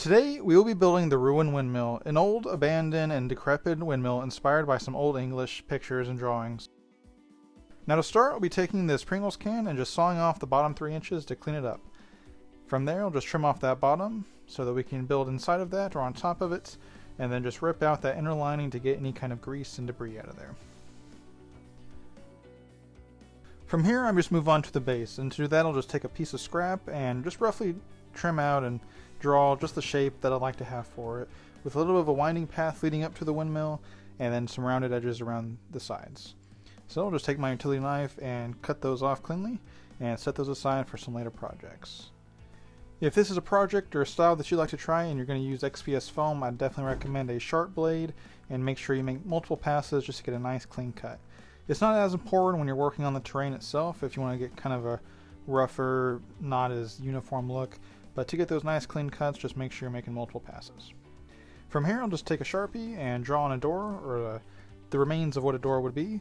Today we will be building the Ruined Windmill, an old, abandoned, and decrepit windmill inspired by some old English pictures and drawings. Now to start, I'll be taking this Pringles can and just sawing off the bottom 3 inches to clean it up. From there, I'll just trim off that bottom so that we can build inside of that or on top of it, and then just rip out that inner lining to get any kind of grease and debris out of there. From here, I just move on to the base, and to do that I'll just take a piece of scrap and just roughly trim out and draw just the shape that I'd like to have for it, with a little bit of a winding path leading up to the windmill and then some rounded edges around the sides. So I'll just take my utility knife and cut those off cleanly and set those aside for some later projects. If this is a project or a style that you'd like to try and you're going to use XPS foam, I'd definitely recommend a sharp blade and make sure you make multiple passes just to get a nice clean cut. It's not as important when you're working on the terrain itself if you want to get kind of a rougher, not as uniform look, but to get those nice clean cuts, just make sure you're making multiple passes. From here, I'll just take a Sharpie and draw on a door, or the remains of what a door would be,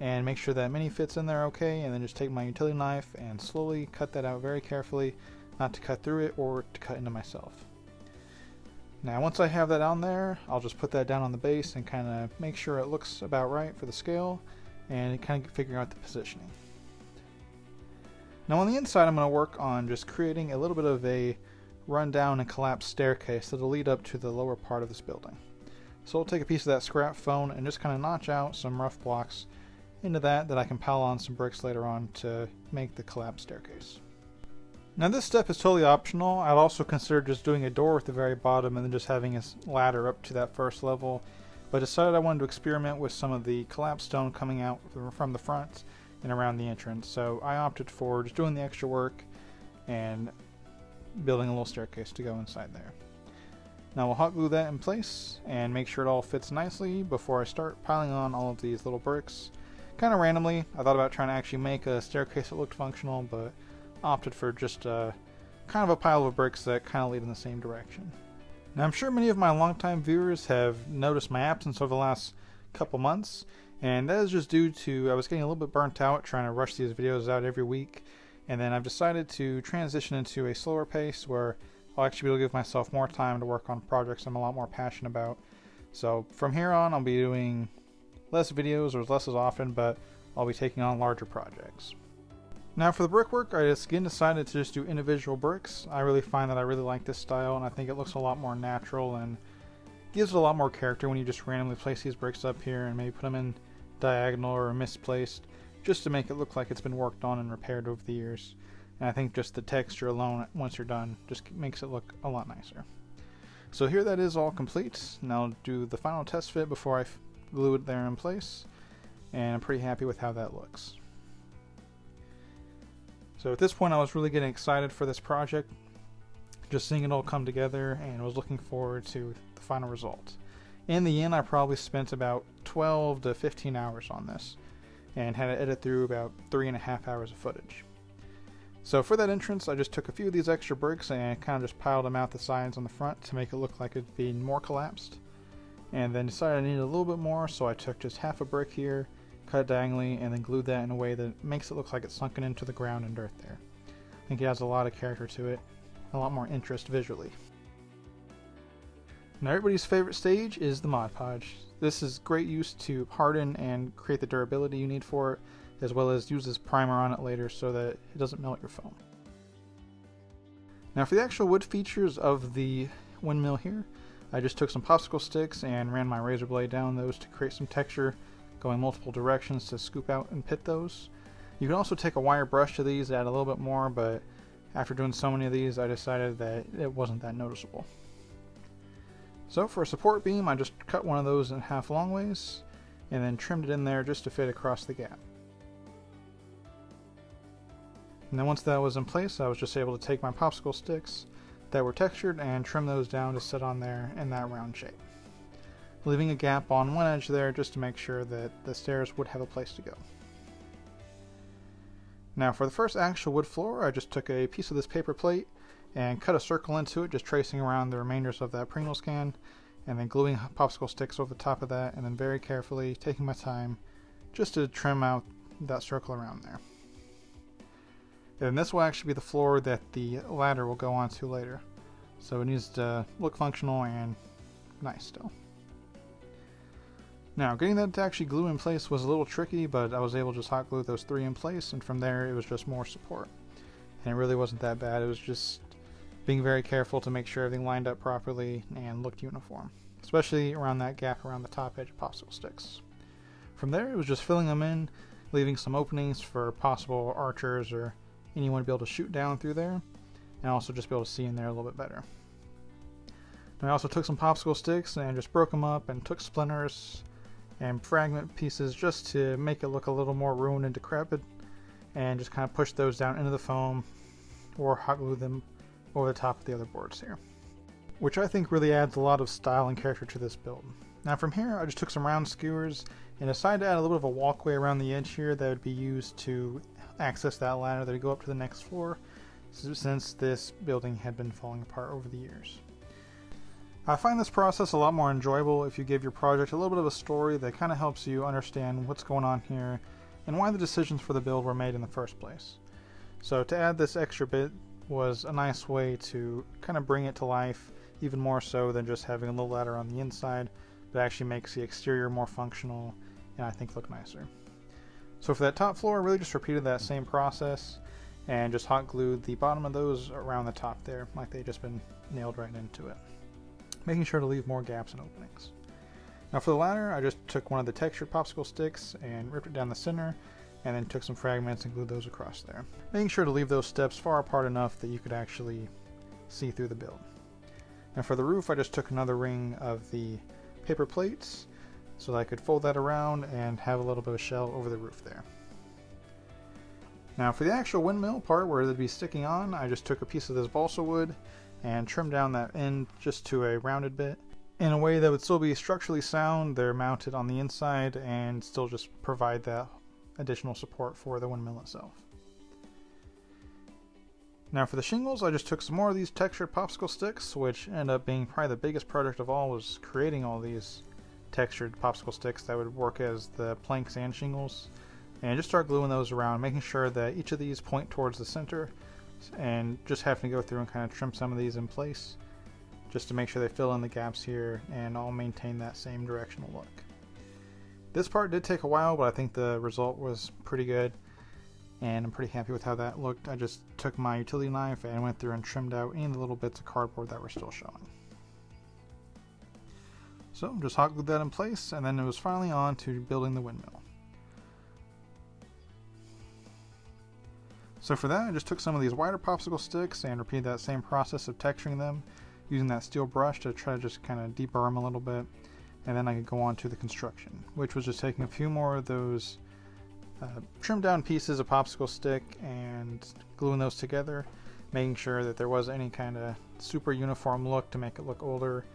and make sure that mini fits in there okay, and then just take my utility knife and slowly cut that out very carefully, not to cut through it or to cut into myself. Now once I have that on there, I'll just put that down on the base and kind of make sure it looks about right for the scale, and kind of figure out the positioning. Now on the inside, I'm going to work on just creating a little bit of a rundown and collapsed staircase that'll lead up to the lower part of this building. So I'll take a piece of that scrap foam and just kind of notch out some rough blocks into that I can pile on some bricks later on to make the collapsed staircase. Now this step is totally optional. I'd also consider just doing a door at the very bottom and then just having a ladder up to that first level, but decided I wanted to experiment with some of the collapsed stone coming out from the front and around the entrance, so I opted for just doing the extra work and building a little staircase to go inside there. Now we'll hot glue that in place and make sure it all fits nicely before I start piling on all of these little bricks. Kind of randomly, I thought about trying to actually make a staircase that looked functional, but opted for just kind of a pile of bricks that kind of lead in the same direction. Now I'm sure many of my longtime viewers have noticed my absence over the last couple months, and that is just due to I was getting a little bit burnt out trying to rush these videos out every week, and then I've decided to transition into a slower pace where I'll actually be able to give myself more time to work on projects I'm a lot more passionate about. So from here on I'll be doing less videos, or less as often, but I'll be taking on larger projects. Now for the brickwork, I just again decided to just do individual bricks. I really find that I really like this style, and I think it looks a lot more natural and gives it a lot more character when you just randomly place these bricks up here and maybe put them in diagonal or misplaced, just to make it look like it's been worked on and repaired over the years. And I think just the texture alone, once you're done, just makes it look a lot nicer. So here that is all complete. Now I'll do the final test fit before I glue it there in place, and I'm pretty happy with how that looks. So at this point I was really getting excited for this project, just seeing it all come together, and was looking forward to the final result. In the end, I probably spent about 12 to 15 hours on this and had to edit through about 3.5 hours of footage. So for that entrance, I just took a few of these extra bricks and kind of just piled them out the sides on the front to make it look like it'd be more collapsed, and then decided I needed a little bit more, so I took just half a brick here, cut it diagonally, and then glued that in a way that makes it look like it's sunken into the ground and dirt there. I think it has a lot of character to it, a lot more interest visually. Now everybody's favorite stage is the Mod-Podge. This is great use to harden and create the durability you need for it, as well as use this primer on it later so that it doesn't melt your foam. Now for the actual wood features of the windmill here, I just took some popsicle sticks and ran my razor blade down those to create some texture, going multiple directions to scoop out and pit those. You can also take a wire brush to these to add a little bit more, but after doing so many of these I decided that it wasn't that noticeable. So for a support beam, I just cut one of those in half long ways and then trimmed it in there just to fit across the gap. And then once that was in place, I was just able to take my popsicle sticks that were textured and trim those down to sit on there in that round shape, leaving a gap on one edge there just to make sure that the stairs would have a place to go. Now for the first actual wood floor, I just took a piece of this paper plate and cut a circle into it, just tracing around the remainders of that Pringles can, and then gluing popsicle sticks over the top of that, and then very carefully taking my time just to trim out that circle around there. And this will actually be the floor that the ladder will go onto later. So it needs to look functional and nice still. Now, getting that to actually glue in place was a little tricky, but I was able to just hot glue those 3 in place, and from there it was just more support. And it really wasn't that bad. It was just being very careful to make sure everything lined up properly and looked uniform, especially around that gap around the top edge of popsicle sticks. From there, it was just filling them in, leaving some openings for possible archers or anyone to be able to shoot down through there, and also just be able to see in there a little bit better. And I also took some popsicle sticks and just broke them up and took splinters and fragment pieces just to make it look a little more ruined and decrepit, and just kind of push those down into the foam or hot glue them over the top of the other boards here, which I think really adds a lot of style and character to this build. Now from here, I just took some round skewers and decided to add a little bit of a walkway around the edge here that would be used to access that ladder that would go up to the next floor, since this building had been falling apart over the years. I find this process a lot more enjoyable if you give your project a little bit of a story that kind of helps you understand what's going on here and why the decisions for the build were made in the first place. So to add this extra bit was a nice way to kind of bring it to life, even more so than just having a little ladder on the inside, but actually makes the exterior more functional and I think look nicer. So for that top floor, I really just repeated that same process and just hot glued the bottom of those around the top there, like they'd just been nailed right into it, making sure to leave more gaps and openings. Now for the ladder, I just took one of the textured popsicle sticks and ripped it down the center, and then took some fragments and glued those across there, making sure to leave those steps far apart enough that you could actually see through the build. And for the roof, I just took another ring of the paper plates so that I could fold that around and have a little bit of shell over the roof there. Now for the actual windmill part where they'd be sticking on, I just took a piece of this balsa wood and trimmed down that end just to a rounded bit in a way that would still be structurally sound. They're mounted on the inside and still just provide that additional support for the windmill itself. Now for the shingles, I just took some more of these textured popsicle sticks, which ended up being probably the biggest project of all, was creating all these textured popsicle sticks that would work as the planks and shingles, and just start gluing those around, making sure that each of these point towards the center, and just having to go through and kind of trim some of these in place just to make sure they fill in the gaps here and all maintain that same directional look. This part did take a while, but I think the result was pretty good and I'm pretty happy with how that looked. I just took my utility knife and went through and trimmed out any of the little bits of cardboard that were still showing. So just hot glued that in place, and then it was finally on to building the windmill. So for that, I just took some of these wider popsicle sticks and repeated that same process of texturing them using that steel brush to try to just kind of deburr them a little bit, and then I could go on to the construction, which was just taking a few more of those trimmed down pieces of popsicle stick and gluing those together, making sure that there was any kind of super uniform look to make it look older,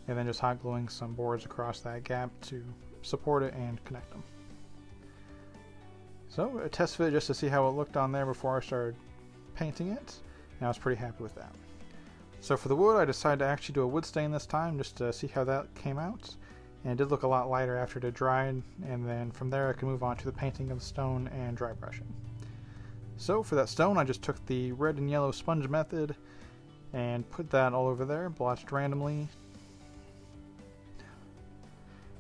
and then just hot gluing some boards across that gap to support it and connect them. So a test fit just to see how it looked on there before I started painting it, and I was pretty happy with that. So for the wood, I decided to actually do a wood stain this time just to see how that came out, and it did look a lot lighter after it had dried, and then from there I could move on to the painting of the stone and dry brushing. So for that stone, I just took the red and yellow sponge method and put that all over there, blotched randomly.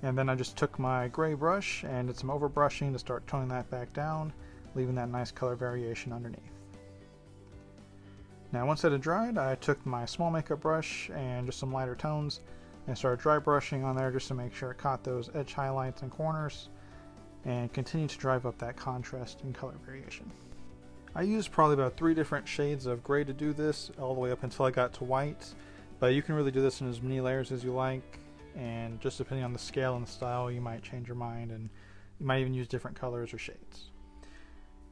And then I just took my gray brush and did some overbrushing to start toning that back down, leaving that nice color variation underneath. Now once it had dried, I took my small makeup brush and just some lighter tones and started dry brushing on there just to make sure it caught those edge highlights and corners, and continued to drive up that contrast and color variation. I used probably about 3 different shades of gray to do this, all the way up until I got to white, but you can really do this in as many layers as you like, and just depending on the scale and the style you might change your mind, and you might even use different colors or shades.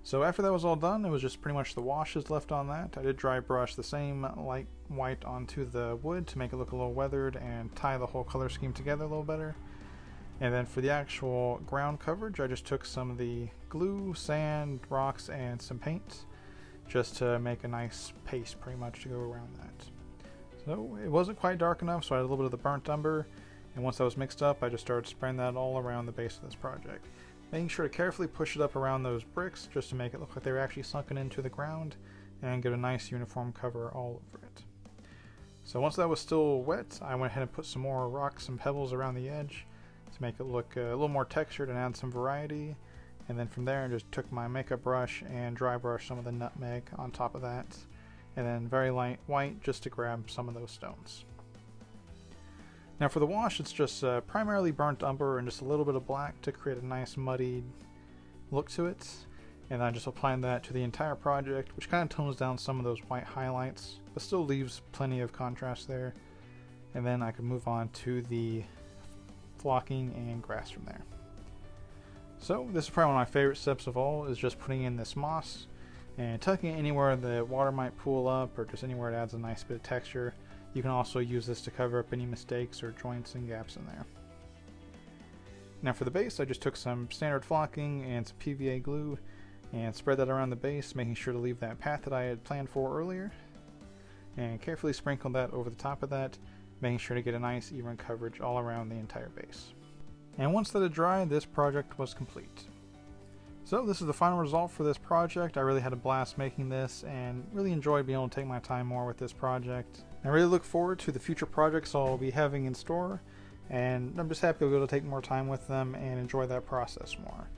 So after that was all done, it was just pretty much the washes left on that. I did dry brush the same light white onto the wood to make it look a little weathered and tie the whole color scheme together a little better. And then for the actual ground coverage, I just took some of the glue, sand, rocks, and some paint just to make a nice paste pretty much to go around that. So it wasn't quite dark enough, so I had a little bit of the burnt umber, and once that was mixed up, I just started spraying that all around the base of this project, making sure to carefully push it up around those bricks just to make it look like they were actually sunken into the ground and get a nice uniform cover all over it. So once that was still wet, I went ahead and put some more rocks and pebbles around the edge to make it look a little more textured and add some variety. And then from there I just took my makeup brush and dry brushed some of the nutmeg on top of that. And then very light white just to grab some of those stones. Now for the wash, it's just primarily burnt umber and just a little bit of black to create a nice muddy look to it. And I'm just applying that to the entire project, which kind of tones down some of those white highlights, but still leaves plenty of contrast there. And then I can move on to the flocking and grass from there. So this is probably one of my favorite steps of all, is just putting in this moss and tucking it anywhere the water might pool up, or just anywhere it adds a nice bit of texture. You can also use this to cover up any mistakes or joints and gaps in there. Now for the base, I just took some standard flocking and some PVA glue and spread that around the base, making sure to leave that path that I had planned for earlier, and carefully sprinkle that over the top of that, making sure to get a nice even coverage all around the entire base. And once that had dried, this project was complete. So this is the final result for this project. I really had a blast making this and really enjoyed being able to take my time more with this project. I really look forward to the future projects I'll be having in store, and I'm just happy to be able to take more time with them and enjoy that process more.